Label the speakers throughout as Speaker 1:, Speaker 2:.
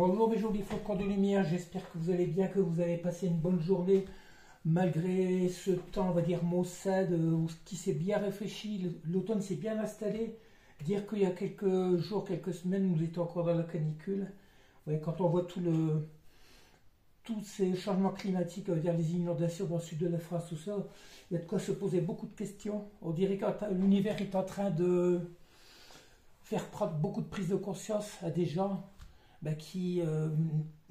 Speaker 1: Bonjour mes jolis flocons de lumière, j'espère que vous allez bien, que vous avez passé une bonne journée malgré ce temps, on va dire, maussade, qui s'est bien réfléchi, l'automne s'est bien installé. Dire qu'il y a quelques jours, quelques semaines, nous étions encore dans la canicule. Ouais, quand on voit tous ces changements climatiques, on va dire les inondations dans le sud de la France, tout ça, il y a de quoi se poser beaucoup de questions. On dirait que l'univers est en train de faire prendre beaucoup de prise de conscience à des gens qui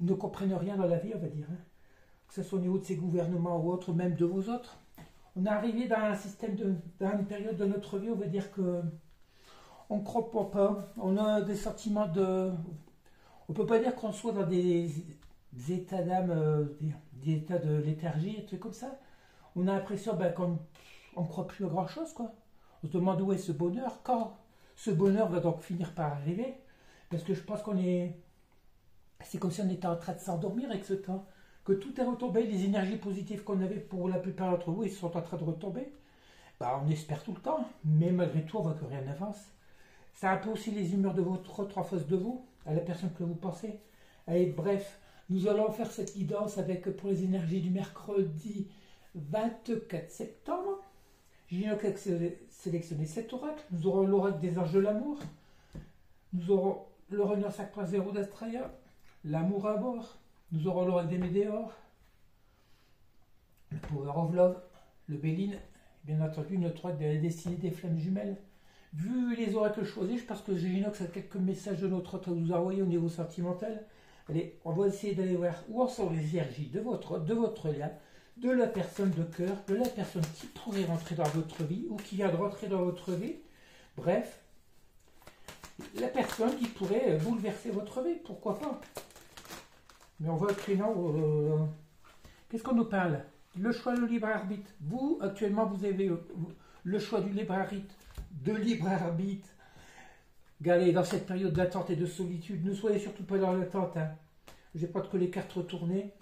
Speaker 1: ne comprennent rien dans la vie, on va dire, hein. Que ce soit au niveau de ces gouvernements ou autres, même de vos autres. On est arrivé dans un système, dans une période de notre vie, on va dire que on ne comprend pas, on a des sentiments de... On ne peut pas dire qu'on soit dans des états d'âme, des états de léthargie, des trucs comme ça. On a l'impression qu'on ne croit plus à grand-chose, quoi. On se demande où est ce bonheur, quand ce bonheur va donc finir par arriver. Parce que je pense qu'on est... C'est comme si on était en train de s'endormir avec ce temps. Que tout est retombé, les énergies positives qu'on avait pour la plupart d'entre vous, ils sont en train de retomber. On espère tout le temps, mais malgré tout, on voit que rien n'avance. Ça a un peu aussi les humeurs de votre autre en face de vous, à la personne que vous pensez. Allez, bref, nous allons faire cette guidance avec, pour les énergies du mercredi 24 septembre. J'ai sélectionné 7 oracles. Nous aurons l'oracle des anges de l'amour. Nous aurons le Runner 5.0 d'Astraya, l'amour à bord. Nous aurons l'oracle des météores, le Power of Love, le Béline, bien entendu notre oracle de la destinée des flammes jumelles. Vu les oracles choisis, je pense que Géinox a quelques messages de notre autre à vous envoyer au niveau sentimental. Allez, on va essayer d'aller voir où en sont les énergies de votre lien, de la personne de cœur, de la personne qui pourrait rentrer dans votre vie ou qui vient de rentrer dans votre vie. Bref, la personne qui pourrait bouleverser votre vie, pourquoi pas. Mais on voit actuellement, qu'est-ce qu'on nous parle? Le choix, le libre arbitre. Vous, actuellement, vous avez le choix du libre arbitre, Regardez, dans cette période d'attente et de solitude, ne soyez surtout pas dans l'attente, hein. Je n'ai pas que les cartes retournées.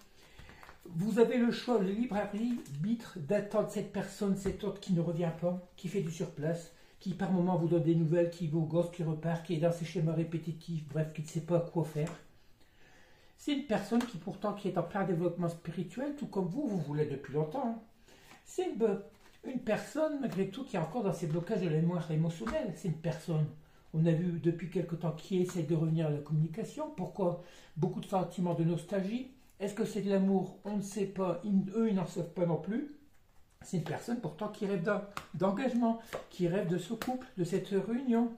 Speaker 1: Vous avez le choix, le libre arbitre d'attendre cette personne, cet autre qui ne revient pas, qui fait du surplace, qui par moment vous donne des nouvelles, qui vous gosse, qui repart, qui est dans ses schémas répétitifs, bref, qui ne sait pas quoi faire. C'est une personne qui pourtant qui est en plein développement spirituel, tout comme vous voulez depuis longtemps, hein. C'est une personne, malgré tout, qui est encore dans ses blocages de la mémoire émotionnelle. C'est une personne, on a vu depuis quelque temps, qui essaie de revenir à la communication. Pourquoi? Beaucoup de sentiments de nostalgie. Est-ce que c'est de l'amour? On ne sait pas. Eux, ils n'en savent pas non plus. C'est une personne pourtant qui rêve d'engagement, qui rêve de ce couple, de cette réunion,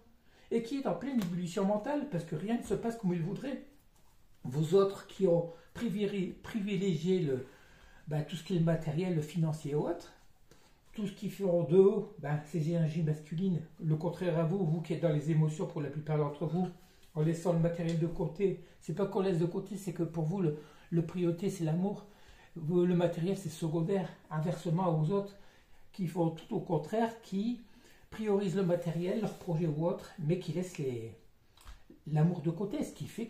Speaker 1: et qui est en pleine ébullition mentale, parce que rien ne se passe comme il voudrait. Vous autres qui ont privilégié tout ce qui est le matériel, le financier et autres, tout ce qui feront de haut, ces énergies masculines, le contraire à vous, vous qui êtes dans les émotions pour la plupart d'entre vous, en laissant le matériel de côté. C'est pas qu'on laisse de côté, c'est que pour vous, le priorité c'est l'amour. Le matériel c'est secondaire, inversement aux autres qui font tout au contraire, qui priorisent le matériel, leur projet ou autre, mais qui laissent l'amour de côté, ce qui fait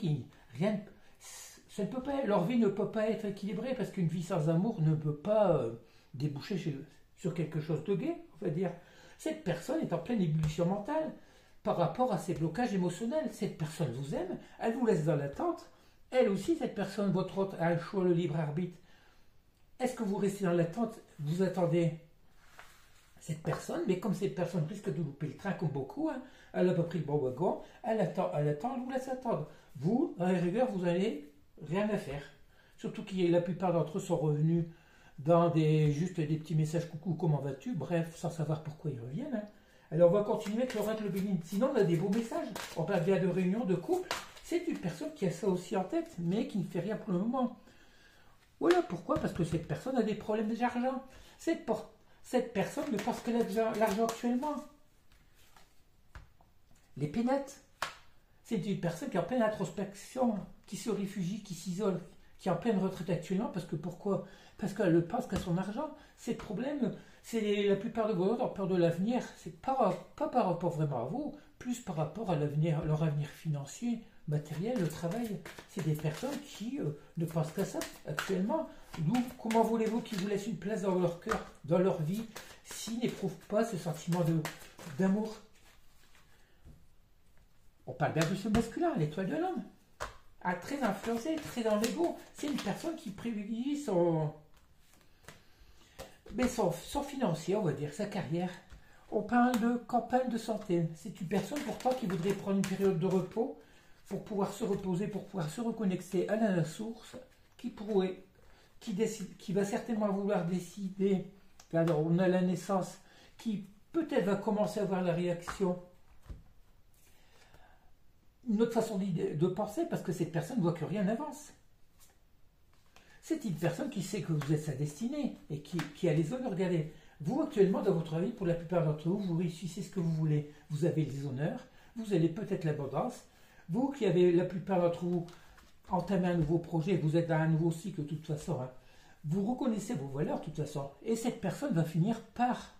Speaker 1: ça ne peut pas, leur vie ne peut pas être équilibrée parce qu'une vie sans amour ne peut pas déboucher sur quelque chose de gai, on va dire. Cette personne est en pleine ébullition mentale par rapport à ses blocages émotionnels. Cette personne vous aime, elle vous laisse dans l'attente. Elle aussi, cette personne, votre autre, a le choix, le libre arbitre. Est-ce que vous restez dans l'attente? Vous attendez cette personne, mais comme cette personne risque de louper le train comme beaucoup, hein, elle n'a pas pris le bon wagon, elle attend, elle vous laisse attendre. Vous, à la rigueur, vous n'avez rien à faire. Surtout que la plupart d'entre eux sont revenus dans juste des petits messages coucou, comment vas-tu, bref, sans savoir pourquoi ils reviennent, hein. Alors on va continuer avec l'oracle Béline. Sinon on a des beaux messages. On parle bien de réunion, de couple. C'est une personne qui a ça aussi en tête, mais qui ne fait rien pour le moment. Voilà pourquoi, parce que cette personne a des problèmes d'argent. Cette personne ne pense que l'argent actuellement. Les pénates. C'est une personne qui est en pleine introspection, qui se réfugie, qui s'isole, qui est en pleine retraite actuellement. Parce que pourquoi? Parce qu'elle pense qu'à son argent. Ces problèmes, c'est la plupart de vos autres ont peur de l'avenir. C'est pas par rapport vraiment à vous, plus par rapport à l'avenir, leur avenir financier, matériel, le travail. C'est des personnes qui ne pensent qu'à ça actuellement. D'où, comment voulez-vous qu'ils vous laissent une place dans leur cœur, dans leur vie, s'ils n'éprouvent pas ce sentiment d'amour? On parle bien de ce masculin, l'étoile de l'homme. très influencé, très dans l'ego. C'est une personne qui privilégie son financier, on va dire, sa carrière. On parle de campagne de santé. C'est une personne pourtant qui voudrait prendre une période de repos pour pouvoir se reposer, pour pouvoir se reconnecter à la source, qui va certainement vouloir décider. Alors on a la naissance, qui peut-être va commencer à avoir la réaction, une autre façon de penser, parce que cette personne ne voit que rien n'avance. C'est une personne qui sait que vous êtes sa destinée et qui a les honneurs. Regardez, vous actuellement dans votre vie, pour la plupart d'entre vous, vous réussissez ce que vous voulez. Vous avez les honneurs, vous avez peut-être l'abondance. Vous qui avez la plupart d'entre vous entamé un nouveau projet, vous êtes dans un nouveau cycle de toute façon. Vous reconnaissez vos valeurs de toute façon. Et cette personne va finir par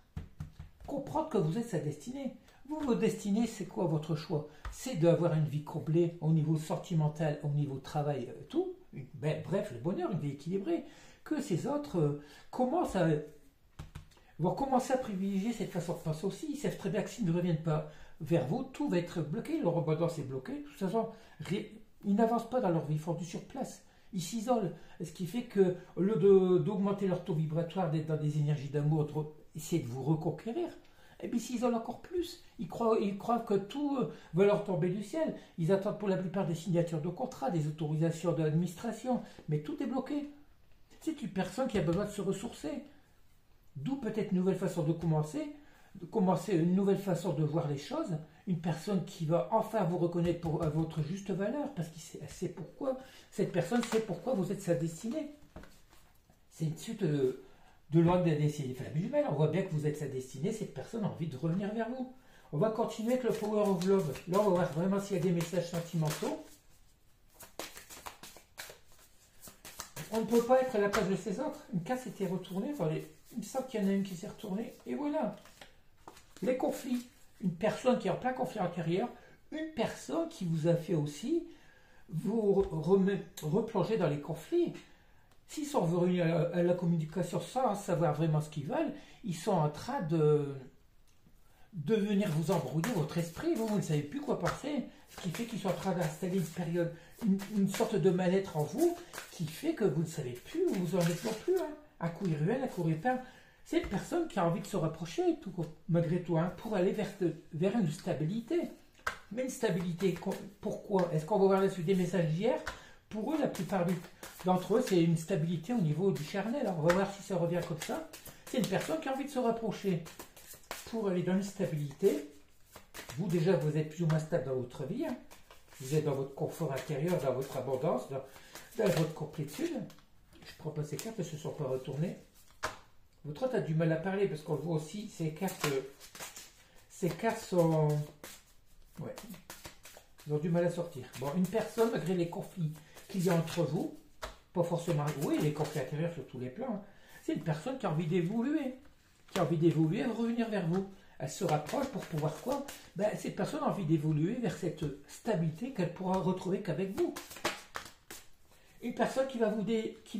Speaker 1: comprendre que vous êtes sa destinée. Vous, votre destinée, c'est quoi votre choix? C'est d'avoir une vie comblée au niveau sentimental, au niveau travail, tout. Bref, le bonheur, une vie équilibrée. Que ces autres vont commencer à privilégier cette façon de penser aussi. Ils savent très bien que s'ils ne reviennent pas vers vous, tout va être bloqué. Leur abondance est bloquée. De toute façon, ils n'avancent pas dans leur vie, ils font du surplace. Ils s'isolent. Ce qui fait que, au lieu d'augmenter leur taux vibratoire, d'être dans des énergies d'amour, d'essayer de vous reconquérir, et bien, ils s'isolent encore plus. Ils croient que tout va leur tomber du ciel. Ils attendent pour la plupart des signatures de contrats, des autorisations de l'administration. Mais tout est bloqué. C'est une personne qui a besoin de se ressourcer. D'où peut-être une nouvelle façon de commencer une nouvelle façon de voir les choses. Une personne qui va enfin vous reconnaître à votre juste valeur, parce qu'elle sait pourquoi. Cette personne sait pourquoi vous êtes sa destinée. C'est une suite de loin des flammes jumelles. On voit bien que vous êtes sa destinée, cette personne a envie de revenir vers vous. On va continuer avec le Power of Love. Là, on va voir vraiment s'il y a des messages sentimentaux. On ne peut pas être à la place de ces autres. Une carte s'était retournée. Enfin, il me semble qu'il y en a une qui s'est retournée. Et voilà. Les conflits. Une personne qui est en plein conflit intérieur. Une personne qui vous a fait aussi vous replonger dans les conflits. S'ils sont revenus à la communication sans savoir vraiment ce qu'ils veulent, ils sont en train de venir vous embrouiller votre esprit. Vous ne savez plus quoi penser. Ce qui fait qu'ils sont en train d'installer une période, une sorte de mal-être en vous, qui fait que vous ne savez plus où vous en êtes non plus. Un coup il ruelle, un coup il perd. C'est une personne qui a envie de se rapprocher, malgré tout, pour aller vers une stabilité. Mais une stabilité, pourquoi? Est-ce qu'on va voir là-dessus des messages d'hier? Pour eux, la plupart d'entre eux, c'est une stabilité au niveau du charnel. Alors, on va voir si ça revient comme ça. C'est une personne qui a envie de se rapprocher pour aller dans une stabilité. Vous, déjà, vous êtes plus ou moins stable dans votre vie. Vous êtes dans votre confort intérieur, dans votre abondance, dans votre complétude. Je ne prends pas ces cartes, elles ne se sont pas retournées. Votre autre a du mal à parler parce qu'on le voit aussi, ces cartes sont... Ouais. Ils ont du mal à sortir. Bon, une personne, malgré les conflits qu'il y a entre vous, pas forcément, oui, les conflits intérieurs sur tous les plans, c'est une personne qui a envie d'évoluer, et de revenir vers vous. Elle se rapproche pour pouvoir quoi? Cette personne a envie d'évoluer vers cette stabilité qu'elle pourra retrouver qu'avec vous. Une personne qui va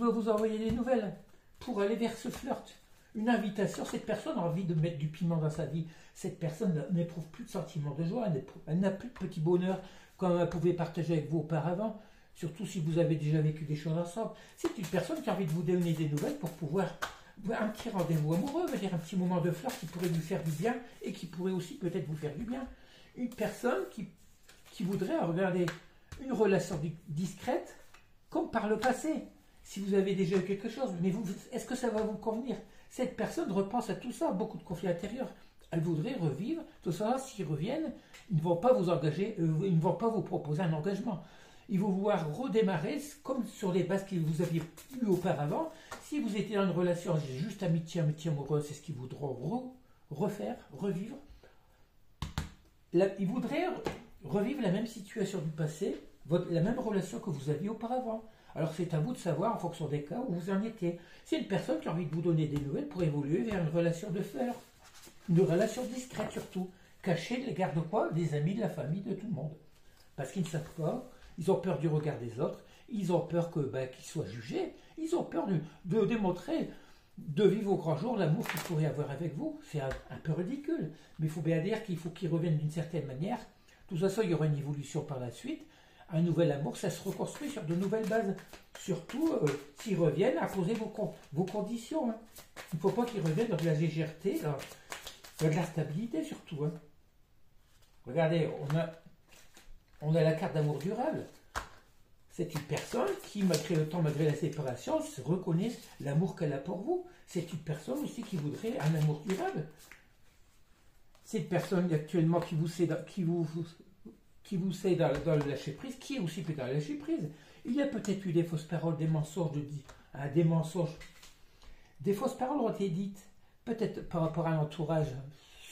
Speaker 1: vous envoyer des nouvelles pour aller vers ce flirt. Une invitation, cette personne a envie de mettre du piment dans sa vie. Cette personne n'éprouve plus de sentiments de joie, elle n'a plus de petit bonheur comme elle pouvait partager avec vous auparavant, surtout si vous avez déjà vécu des choses ensemble. C'est une personne qui a envie de vous donner des nouvelles pour pouvoir un petit rendez-vous amoureux, un petit moment de fleur qui pourrait vous faire du bien et qui pourrait aussi peut-être vous faire du bien. Une personne qui voudrait regarder une relation discrète comme par le passé. Si vous avez déjà eu quelque chose, mais est-ce que ça va vous convenir? Cette personne repense à tout ça, beaucoup de conflits intérieurs. Elle voudrait revivre tout ça. S'ils reviennent, ils ne vont pas vous engager, ils ne vont pas vous proposer un engagement. Ils vont vouloir redémarrer comme sur les bases que vous aviez eues auparavant. Si vous étiez dans une relation juste amitié amoureuse, c'est ce qu'ils voudront refaire, revivre. Ils voudraient revivre la même situation du passé, la même relation que vous aviez auparavant. Alors c'est à vous de savoir en fonction des cas où vous en étiez. C'est une personne qui a envie de vous donner des nouvelles pour évoluer vers une relation de fleurs. Une relation discrète surtout. Cachée de l'égard de quoi? Des amis, de la famille, de tout le monde. Parce qu'ils ne savent pas, ils ont peur du regard des autres, ils ont peur qu'ils soient jugés, ils ont peur de démontrer, de vivre au grand jour l'amour qu'ils pourraient avoir avec vous. C'est un peu ridicule. Mais il faut bien dire qu'il faut qu'ils reviennent d'une certaine manière. De toute façon, il y aura une évolution par la suite. Un nouvel amour, ça se reconstruit sur de nouvelles bases. Surtout, s'ils reviennent à poser vos conditions. Hein. Il ne faut pas qu'ils reviennent dans de la légèreté, dans de la stabilité surtout. Hein. Regardez, on a la carte d'amour durable. C'est une personne qui, malgré le temps, malgré la séparation, reconnaît l'amour qu'elle a pour vous. C'est une personne aussi qui voudrait un amour durable. C'est une personne actuellement qui vous sait dans le lâcher prise, qui est aussi peut-être dans le lâcher prise. Il y a peut-être eu des fausses paroles, des mensonges, des mensonges. Des fausses paroles ont été dites, peut-être par rapport à l'entourage,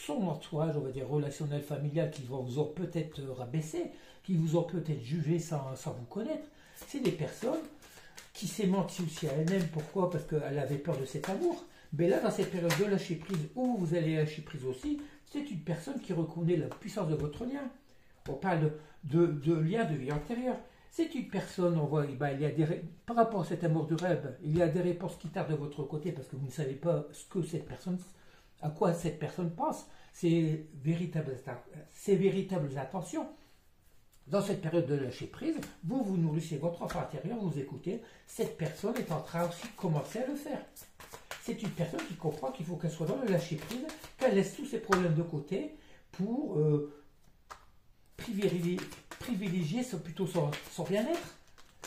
Speaker 1: son entourage, on va dire, relationnel, familial, qui vous ont peut-être rabaissé, qui vous ont peut-être jugé sans vous connaître. C'est des personnes qui s'est menti aussi à elle-même. Pourquoi? Parce qu'elle avait peur de cet amour. Mais là, dans cette période de lâcher prise, où vous allez lâcher prise aussi, c'est une personne qui reconnaît la puissance de votre lien. On parle de lien de vie antérieure. C'est une personne, on voit, il y a par rapport à cet amour du rêve, il y a des réponses qui tardent de votre côté parce que vous ne savez pas à quoi cette personne pense. Ses véritables intentions. Dans cette période de lâcher prise, vous nourrissez votre enfant intérieur, vous écoutez, cette personne est en train aussi de commencer à le faire. C'est une personne qui comprend qu'il faut qu'elle soit dans le lâcher prise, qu'elle laisse tous ses problèmes de côté pour privilégier plutôt son bien-être.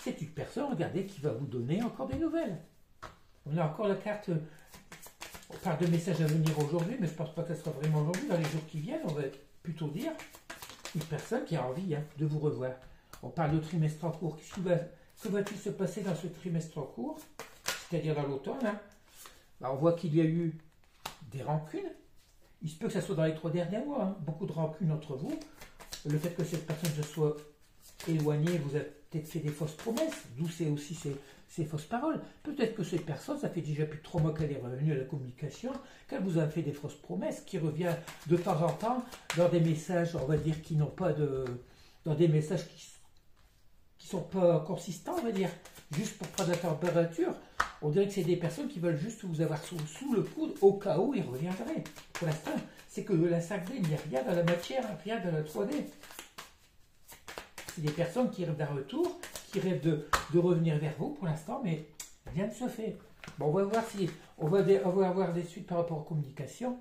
Speaker 1: C'est une personne, regardez, qui va vous donner encore des nouvelles. On a encore la carte, on parle de messages à venir aujourd'hui, mais je ne pense pas que ce soit vraiment aujourd'hui, dans les jours qui viennent, on va plutôt dire une personne qui a envie de vous revoir. On parle de trimestre en cours. Que va-t-il se passer dans ce trimestre en cours, c'est-à-dire dans l'automne? Hein? On voit qu'il y a eu des rancunes. Il se peut que ce soit dans les 3 derniers mois. Hein. Beaucoup de rancunes entre vous. Le fait que cette personne se soit éloignée, vous avez peut-être fait des fausses promesses, d'où c'est aussi ces fausses paroles. Peut-être que cette personne, ça fait déjà plus de 3 mois qu'elle est revenue à la communication, qu'elle vous a fait des fausses promesses, qui revient de temps en temps dans des messages, on va dire, qui n'ont pas de... dans des messages qui sont pas consistants, on va dire, juste pour prendre la température. On dirait que c'est des personnes qui veulent juste vous avoir sous le coude au cas où ils reviendraient. Pour l'instant, c'est que la 5D, il n'y a rien dans la matière, rien dans la 3D. C'est des personnes qui rêvent d'un retour, qui rêvent de revenir vers vous pour l'instant, mais rien ne se fait. Bon, on va voir si on va avoir des suites par rapport aux communications.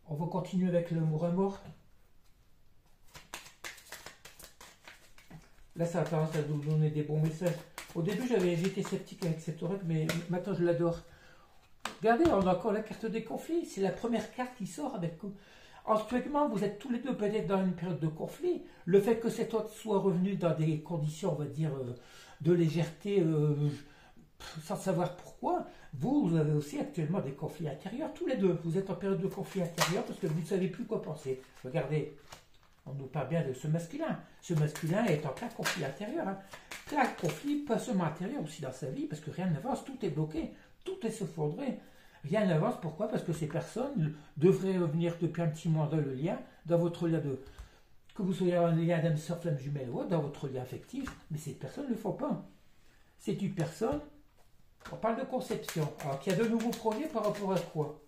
Speaker 1: On va continuer avec le mot à mort. Là, ça a tendance à nous donner des bons messages. Au début, j'étais sceptique avec cette oracle, mais maintenant, je l'adore. Regardez, on a encore la carte des conflits. C'est la première carte qui sort avec... Actuellement, vous êtes tous les deux peut-être dans une période de conflit. Le fait que cet autre soit revenu dans des conditions, on va dire, de légèreté, sans savoir pourquoi, vous avez aussi actuellement des conflits intérieurs. Tous les deux, vous êtes en période de conflit intérieur parce que vous ne savez plus quoi penser. Regardez, on nous parle bien de ce masculin. Ce masculin est en plein conflit intérieur. Hein. Plein conflit, pas seulement intérieur, aussi dans sa vie, parce que rien n'avance, tout est bloqué, tout est s'effondré. Rien n'avance, pourquoi? Parce que ces personnes devraient revenir depuis un petit mois dans le lien, dans votre lien que vous soyez en lien d'âme sœur, flamme jumelle ou dans votre lien affectif, mais ces personnes ne le font pas. C'est une personne, on parle de conception, alors qu'il y a de nouveaux projets par rapport à quoi?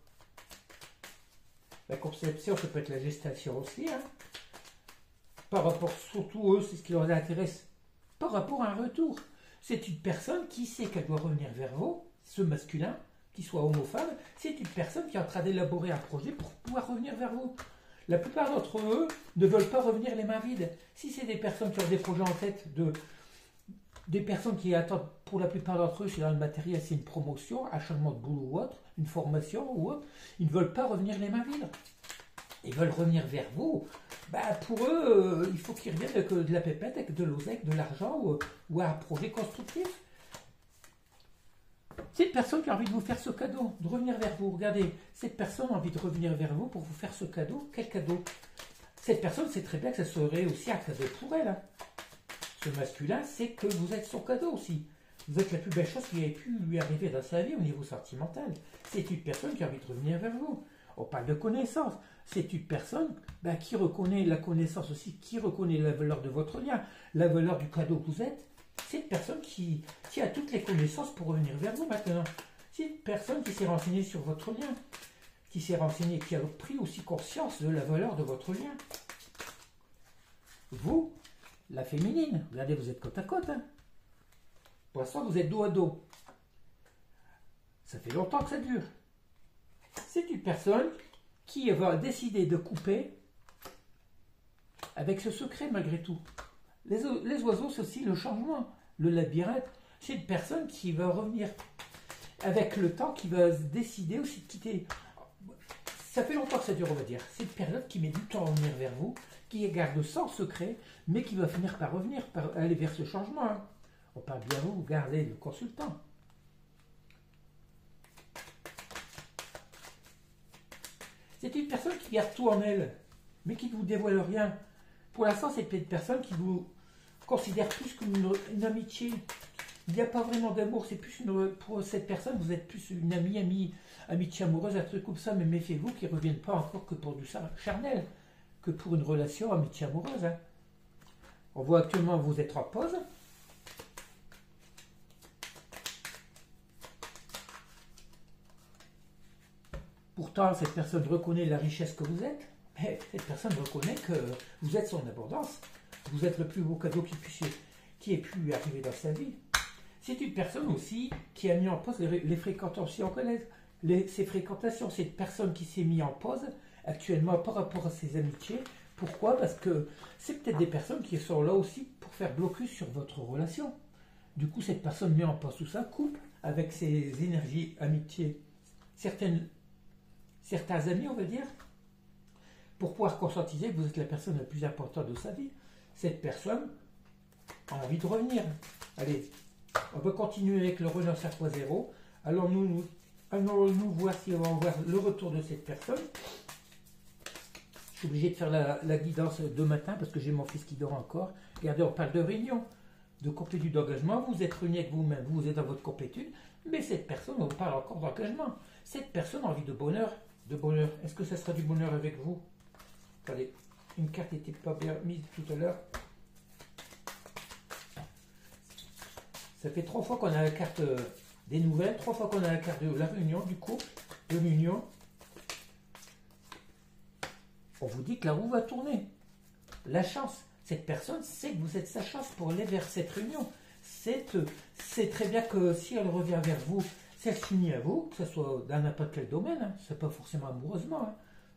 Speaker 1: La conception, ça peut être la gestation aussi, hein. Par rapport, surtout eux, c'est ce qui leur intéresse, par rapport à un retour. C'est une personne qui sait qu'elle doit revenir vers vous, ce masculin, qu'il soit homme ou femme, c'est une personne qui est en train d'élaborer un projet pour pouvoir revenir vers vous. La plupart d'entre eux ne veulent pas revenir les mains vides. Si c'est des personnes qui ont des projets en tête, des personnes qui attendent, pour la plupart d'entre eux, c'est dans le matériel, c'est une promotion, un changement de boulot ou autre, une formation ou autre, ils ne veulent pas revenir les mains vides. Ils veulent revenir vers vous. Pour eux, il faut qu'ils reviennent avec de la pépette, avec de l'oseille, de l'argent ou un projet constructif. C'est une personne qui a envie de vous faire ce cadeau, de revenir vers vous. Regardez, cette personne a envie de revenir vers vous pour vous faire ce cadeau. Quel cadeau? Cette personne sait très bien que ça serait aussi un cadeau pour elle. Hein. Ce masculin sait que vous êtes son cadeau aussi. Vous êtes la plus belle chose qui ait pu lui arriver dans sa vie au niveau sentimental. C'est une personne qui a envie de revenir vers vous. On parle de connaissance. C'est une personne qui reconnaît la connaissance aussi, qui reconnaît la valeur de votre lien, la valeur du cadeau que vous êtes. C'est une personne qui a toutes les connaissances pour revenir vers vous maintenant. C'est une personne qui s'est renseignée sur votre lien, qui s'est renseignée, qui a pris aussi conscience de la valeur de votre lien. vous, la féminine, regardez, vous êtes côte à côte. Hein. Pour l'instant, vous êtes dos à dos. Ça fait longtemps que ça dure. C'est une personne qui va décider de couper avec ce secret malgré tout. Les oiseaux, c'est aussi le changement, le labyrinthe. C'est une personne qui va revenir avec le temps, qui va décider aussi de quitter. Ça fait longtemps que ça dure, on va dire. C'est une période qui met du temps à revenir vers vous, qui garde sans secret, mais qui va finir par revenir, par aller vers ce changement. Hein. On parle bien vous, gardez le consultant. C'est une personne qui garde tout en elle, mais qui ne vous dévoile rien. Pour l'instant, c'est une personne qui vous considère plus comme une amitié. Il n'y a pas vraiment d'amour, c'est plus pour cette personne, vous êtes plus une amitié amoureuse, un truc comme ça, mais méfiez-vous qu'ils ne reviennent pas encore que pour du charnel, que pour une relation amitié amoureuse. Hein. On voit actuellement vous êtes en pause. Pourtant, cette personne reconnaît la richesse que vous êtes, mais cette personne reconnaît que vous êtes son abondance. Vous êtes le plus beau cadeau qui ait pu arriver dans sa vie. C'est une personne aussi qui a mis en pause les fréquentations. Ces fréquentations, c'est une personne qui s'est mise en pause actuellement par rapport à ses amitiés. Pourquoi? Parce que c'est peut-être des personnes qui sont là aussi pour faire blocus sur votre relation. Du coup, cette personne met en pause tout ça, coupe avec ses énergies amitiés certains amis, on va dire, pour pouvoir conscientiser que vous êtes la personne la plus importante de sa vie. Cette personne a envie de revenir. Allez, on va continuer avec le Renonce à 3.0. Allons-nous voir si on va voir le retour de cette personne. Je suis obligé de faire la guidance de matin parce que j'ai mon fils qui dort encore. Regardez, on parle de réunion, de complétude d'engagement. Vous êtes réunis avec vous-même, vous êtes dans votre complétude, mais cette personne, on parle encore d'engagement. Cette personne a envie de bonheur. Est-ce que ça sera du bonheur avec vous? Attendez, une carte n'était pas bien mise tout à l'heure. Ça fait 3 fois qu'on a la carte des nouvelles, 3 fois qu'on a la carte de la réunion, du couple, de l'union. On vous dit que la roue va tourner. La chance. Cette personne sait que vous êtes sa chance pour aller vers cette réunion. C'est très bien que si elle revient vers vous, si elle s'unit à vous, que ce soit dans n'importe quel domaine, hein, ce n'est pas forcément amoureusement, hein,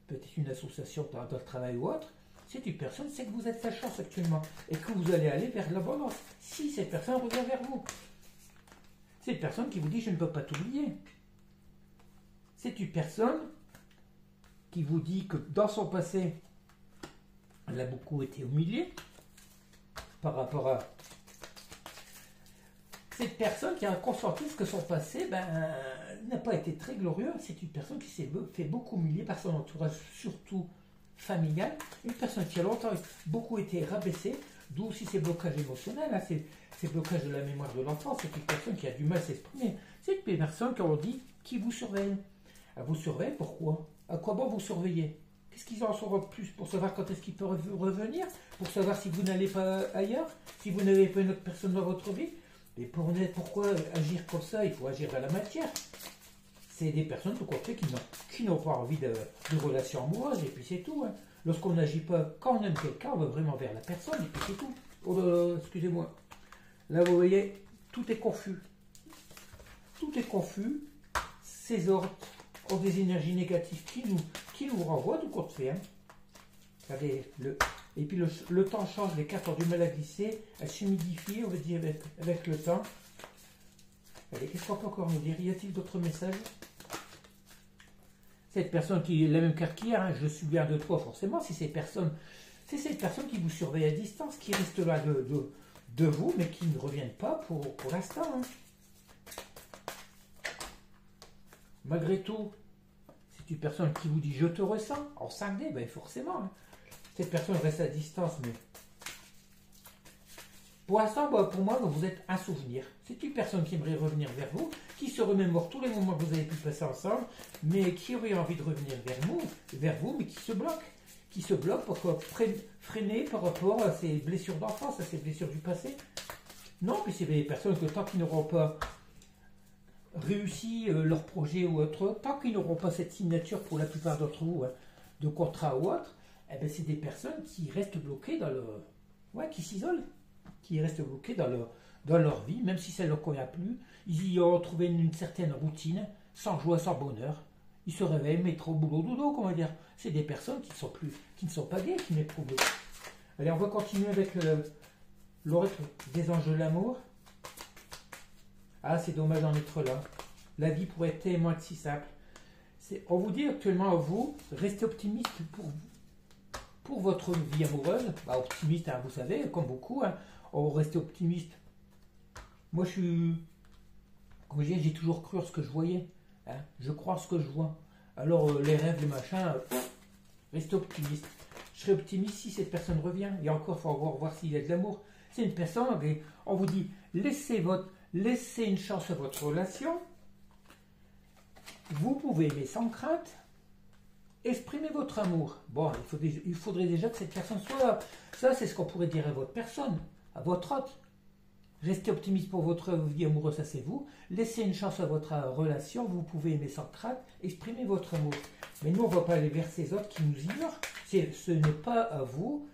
Speaker 1: peut-être une association dans le travail ou autre, c'est une personne sait que vous êtes sa chance actuellement et que vous allez aller vers l'abondance. Si cette personne revient vers vous, c'est une personne qui vous dit je ne peux pas t'oublier. C'est une personne qui vous dit que dans son passé, elle a beaucoup été humiliée par rapport à cette personne qui a conscientisé que son passé n'a pas été très glorieux. C'est une personne qui s'est fait beaucoup humilier par son entourage, surtout familial. Une personne qui a longtemps beaucoup été rabaissée, d'où aussi ces blocages émotionnels, hein, ces blocages de la mémoire de l'enfant. C'est une personne qui a du mal à s'exprimer. C'est une personne, comme on dit, qui vous surveille. Elle vous surveille, pourquoi? À quoi bon vous surveiller? Qu'est-ce qu'ils en sauront plus? Pour savoir quand est-ce qu'ils peuvent revenir? Pour savoir si vous n'allez pas ailleurs? Si vous n'avez pas une autre personne dans votre vie? Et pourquoi agir comme ça? Il faut agir dans la matière. C'est des personnes, tout compte fait, qui n'ont pas envie de relations amoureuses, et puis c'est tout. Hein. Lorsqu'on n'agit pas, quand on aime quelqu'un, on va vraiment vers la personne, et puis c'est tout. Oh là là, excusez-moi. Là, vous voyez, tout est confus. Tout est confus. Ces ordres ont des énergies négatives qui nous renvoient, tout compte fait. Hein. Regardez, et puis le temps change, les cartes ont du mal à glisser, elles s'humidifient, on va dire, avec le temps. Allez, qu'est-ce qu'on peut encore nous dire? Y a-t-il d'autres messages? Cette personne qui est la même carte qu'hier, hein, je suis bien de toi, forcément, c'est cette personne qui vous surveille à distance, qui reste là de vous, mais qui ne reviennent pas pour l'instant. Hein. Malgré tout, c'est une personne qui vous dit je te ressens en 5D, ben forcément. Hein. Cette personne reste à distance, mais pour l'instant, pour moi, vous êtes un souvenir. C'est une personne qui aimerait revenir vers vous, qui se remémore tous les moments que vous avez pu passer ensemble, mais qui aurait envie de revenir vers vous, mais qui se bloque. Qui se bloque pour freiner par rapport à ses blessures d'enfance, à ses blessures du passé. Non, puis c'est des personnes que tant qu'ils n'auront pas réussi leur projet ou autre, tant qu'ils n'auront pas cette signature pour la plupart d'entre vous, hein, de contrat ou autre, eh ben c'est des personnes qui restent bloquées ouais, qui s'isolent, qui restent bloqués dans leur vie, même si ça ne leur convient plus. Ils y ont trouvé une certaine routine, sans joie, sans bonheur. Ils se réveillent, métro, boulot, dodo, comment dire. C'est des personnes qui ne sont pas gays, qui m'éprouvent. Allez, on va continuer avec l'oracle des anges de l'amour. Ah, c'est dommage d'en être là. La vie pourrait être tellement si simple. On vous dit actuellement, vous, restez optimiste pour votre vie amoureuse. Bah, optimiste, hein, vous savez, comme beaucoup, hein, on reste optimiste. Moi, comme je dis, j'ai toujours cru en ce que je voyais. Hein. Je crois en ce que je vois. Alors, les rêves, les machins, restez optimiste. Je serai optimiste si cette personne revient. Et encore, il faut voir s'il y a de l'amour. C'est une personne, on vous dit, laissez une chance à votre relation. Vous pouvez aimer sans crainte. Exprimez votre amour. Bon, il faudrait déjà que cette personne soit là. Ça, c'est ce qu'on pourrait dire à votre personne, à votre hôte. Restez optimiste pour votre vie amoureuse, ça c'est vous. Laissez une chance à votre relation. Vous pouvez aimer sans crainte. Exprimez votre amour. Mais nous, on ne va pas aller vers ces autres qui nous ignorent. Ce n'est pas à vous.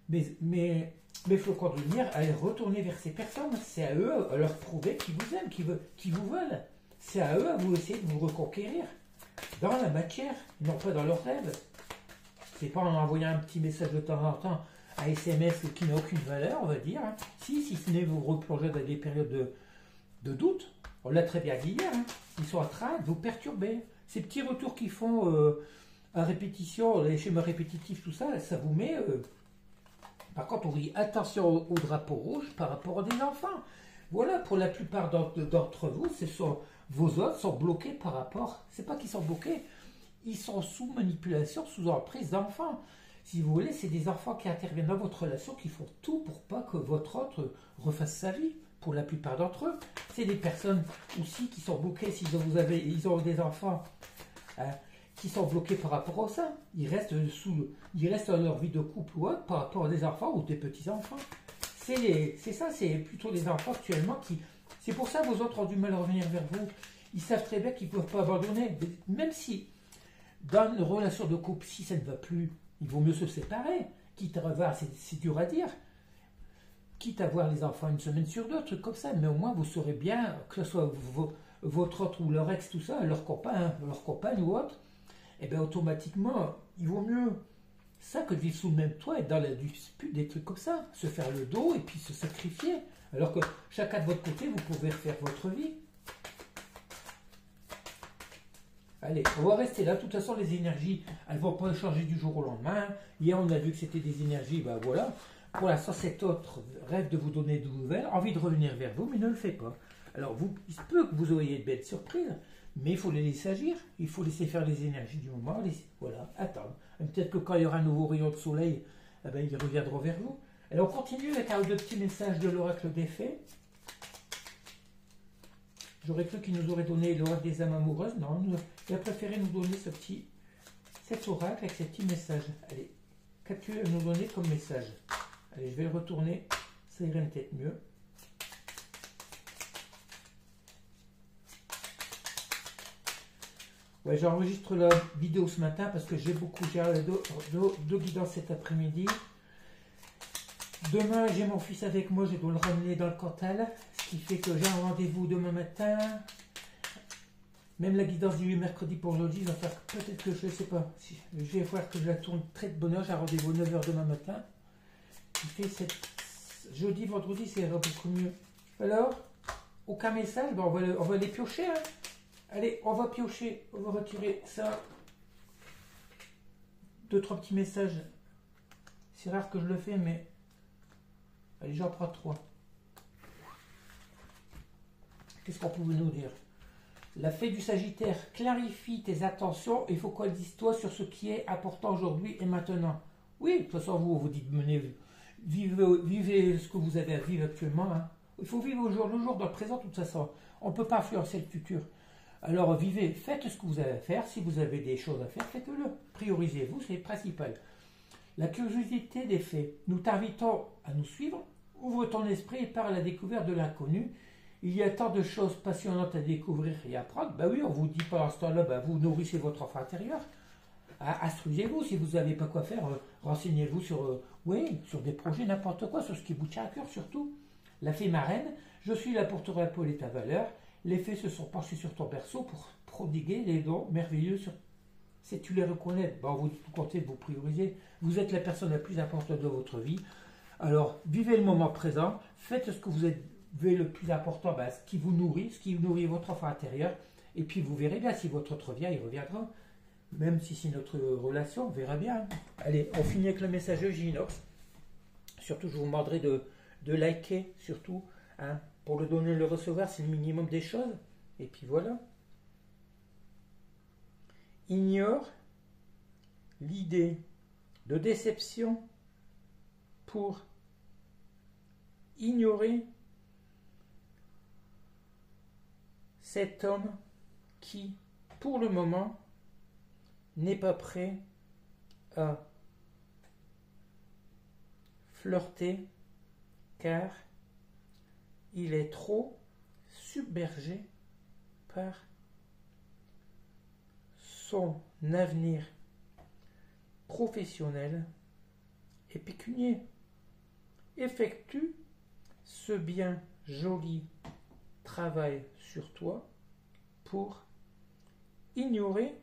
Speaker 1: Mais flocons de lumière, allez retourner vers ces personnes. C'est à eux à leur prouver qu'ils vous aiment, qu'ils vous veulent. C'est à eux à vous essayer de vous reconquérir dans la matière, non pas dans leurs rêves. C'est pas en envoyant un petit message de temps en temps, un SMS qui n'a aucune valeur, on va dire. Hein. Si ce n'est vous replonger dans des périodes de doute, on l'a très bien dit hier, hein. Ils sont en train de vous perturber. Ces petits retours qu'ils font à répétition, les schémas répétitifs, tout ça, ça vous met... Par contre, on vous dit attention au drapeau rouge par rapport à des enfants. Voilà, pour la plupart d'entre vous, vos autres sont bloqués par rapport... C'est pas qu'ils sont bloqués, ils sont sous manipulation, sous emprise d'enfants. Si vous voulez, c'est des enfants qui interviennent dans votre relation, qui font tout pour pas que votre autre refasse sa vie. Pour la plupart d'entre eux, c'est des personnes aussi qui sont bloquées. Si ils ont des enfants qui sont bloqués par rapport à ça, ils restent dans leur vie de couple ou autre par rapport à des enfants ou des petits enfants. C'est ça, c'est plutôt les enfants actuellement qui... C'est pour ça que vos autres ont du mal à revenir vers vous. Ils savent très bien qu'ils ne peuvent pas abandonner. Même si, dans une relation de couple, si ça ne va plus, il vaut mieux se séparer. Quitte à revoir, c'est dur à dire. Quitte à voir les enfants une semaine sur deux, trucs comme ça. Mais au moins, vous saurez bien, que ce soit votre autre ou leur ex, tout ça, leur compagne ou autre, et bien automatiquement, il vaut mieux ça que de vivre sous le même toit, être dans la dispute, des trucs comme ça, se faire le dos et puis se sacrifier. Alors que chacun de votre côté, vous pouvez refaire votre vie. Allez, on va rester là. De toute façon, les énergies, elles ne vont pas changer du jour au lendemain. Hier, on a vu que c'était des énergies, ben voilà. Pour l'instant, cet autre rêve de vous donner de nouvelles, envie de revenir vers vous, mais ne le fait pas. Alors, il se peut que vous ayez de belles surprises, mais il faut les laisser agir. Il faut laisser faire les énergies du moment. Voilà, attendre. Peut-être que quand il y aura un nouveau rayon de soleil, eh ben, ils reviendront vers vous. Alors, on continue avec un ou deux petits messages de l'oracle des fées. J'aurais cru qu'il nous aurait donné l'oracle des âmes amoureuses. Non, il a préféré nous donner cet oracle avec ces petits messages. Allez, qu'as-tu à nous donner comme message? Allez, je vais le retourner. Ça irait peut-être mieux. Ouais, j'enregistre la vidéo ce matin parce que j'ai deux guidances cet après-midi. Demain, j'ai mon fils avec moi, je dois le ramener dans le Cantal, ce qui fait que j'ai un rendez-vous demain matin. Même la guidance du mercredi pour aujourd'hui, va faire peut-être que je ne sais pas. Je vais voir que je la tourne très de bonne heure, j'ai un rendez-vous 9 h demain matin. Qui fait jeudi, vendredi, c'est beaucoup mieux. Alors, aucun message, ben on va les piocher. Hein. Allez, on va piocher, on va retirer ça. 2-3 petits messages. C'est rare que je le fais, mais... Allez, j'en prends 3. Qu'est-ce qu'on pouvait nous dire? La fée du Sagittaire, clarifie tes attentions et focalise-toi sur ce qui est important aujourd'hui et maintenant. Oui, de toute façon, vous dites, vivez ce que vous avez à vivre actuellement. Hein. Il faut vivre le jour dans le présent, de toute façon. On ne peut pas influencer le futur. Alors, vivez, faites ce que vous avez à faire. Si vous avez des choses à faire, faites-le. Priorisez-vous, c'est le principal. La curiosité des faits. Nous t'invitons à nous suivre. Ouvre ton esprit et pars à la découverte de l'inconnu. Il y a tant de choses passionnantes à découvrir et à apprendre. Ben oui, on vous dit pendant ce temps-là, ben vous nourrissez votre enfant intérieur. Instruisez-vous. Si vous n'avez pas quoi faire, renseignez-vous sur, oui, sur des projets, n'importe quoi, sur ce qui vous tient à cœur surtout. La fée marraine, je suis là pour te rappeler ta valeur. Les fées se sont penchées sur ton berceau pour prodiguer les dons merveilleux sur. Si tu les reconnais, ben, vous comptez de vous prioriser. Vous êtes la personne la plus importante de votre vie. Alors, vivez le moment présent, faites ce que vous êtes le plus important, ben, ce qui vous nourrit, ce qui nourrit votre enfant intérieur, et puis vous verrez bien si votre autre vient, il reviendra. Même si c'est notre relation, on verra bien. Allez, on finit avec le message de Ginox. Surtout, je vous demanderai de liker, surtout, hein, pour le donner et le recevoir, c'est le minimum des choses. Et puis voilà. Ignore l'idée de déception pour ignorer cet homme qui, pour le moment, n'est pas prêt à flirter car il est trop submergé par son avenir professionnel et pécunier. Effectue ce bien joli travail sur toi pour ignorer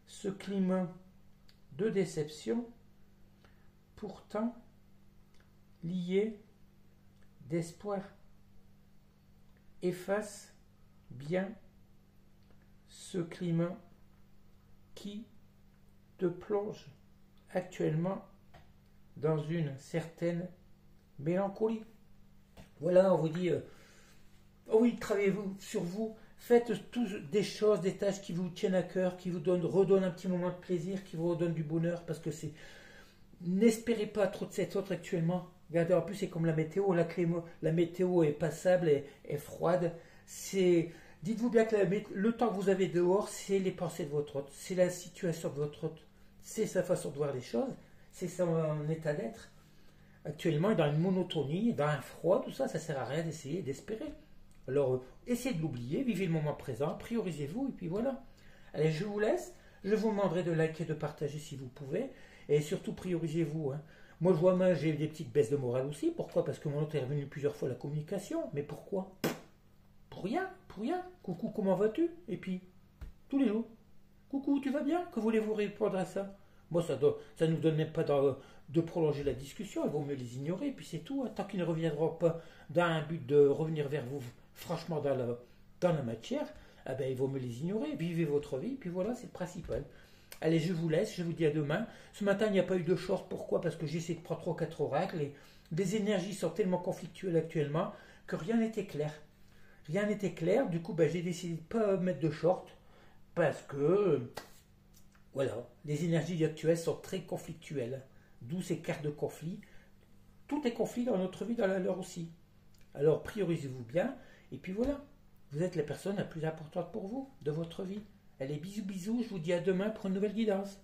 Speaker 1: ce climat de déception pourtant lié d'espoir. Efface bien ce climat qui te plonge actuellement dans une certaine mélancolie. Voilà, on vous dit, oh oui, travaillez-vous sur vous, faites tous des choses, des tâches qui vous tiennent à cœur, qui vous redonnent un petit moment de plaisir, qui vous redonnent du bonheur, parce que c'est... N'espérez pas trop de cette autre actuellement. Regardez, en plus c'est comme la météo, la météo est passable, est froide. Dites-vous bien que le temps que vous avez dehors, c'est les pensées de votre hôte, c'est la situation de votre hôte, c'est sa façon de voir les choses, c'est son état d'être. Actuellement, dans une monotonie, dans un froid, tout ça, ça sert à rien d'essayer, d'espérer. Alors, essayez de l'oublier, vivez le moment présent, priorisez-vous, et puis voilà. Allez, je vous laisse, je vous demanderai de liker, de partager si vous pouvez, et surtout priorisez-vous. Hein. Moi, je vois même, j'ai eu des petites baisses de morale aussi. Pourquoi? Parce que mon hôte est revenu plusieurs fois à la communication. Mais pourquoi? Pour rien, pour rien. Coucou, comment vas-tu? Et puis, tous les jours. Coucou, tu vas bien? Que voulez-vous répondre à ça? Moi, ça ne nous donne même pas de prolonger la discussion. Il vaut mieux les ignorer, et puis c'est tout. Hein. Tant qu'ils ne reviendront pas dans un but de revenir vers vous, franchement, dans la matière, eh ben, il vaut mieux les ignorer. Vivez votre vie, puis voilà, c'est le principal. Allez, je vous laisse, je vous dis à demain. Ce matin, il n'y a pas eu de short. Pourquoi? Parce que j'ai essayé de prendre 3 ou 4 oracles et les énergies sont tellement conflictuelles actuellement que rien n'était clair. Rien n'était clair, du coup, j'ai décidé de ne pas mettre de short parce que, voilà, les énergies actuelles sont très conflictuelles. D'où ces cartes de conflit. Tout est conflit dans notre vie, dans la leur aussi. Alors, priorisez-vous bien et puis voilà. Vous êtes la personne la plus importante pour vous, de votre vie. Allez, bisous, bisous, je vous dis à demain pour une nouvelle guidance.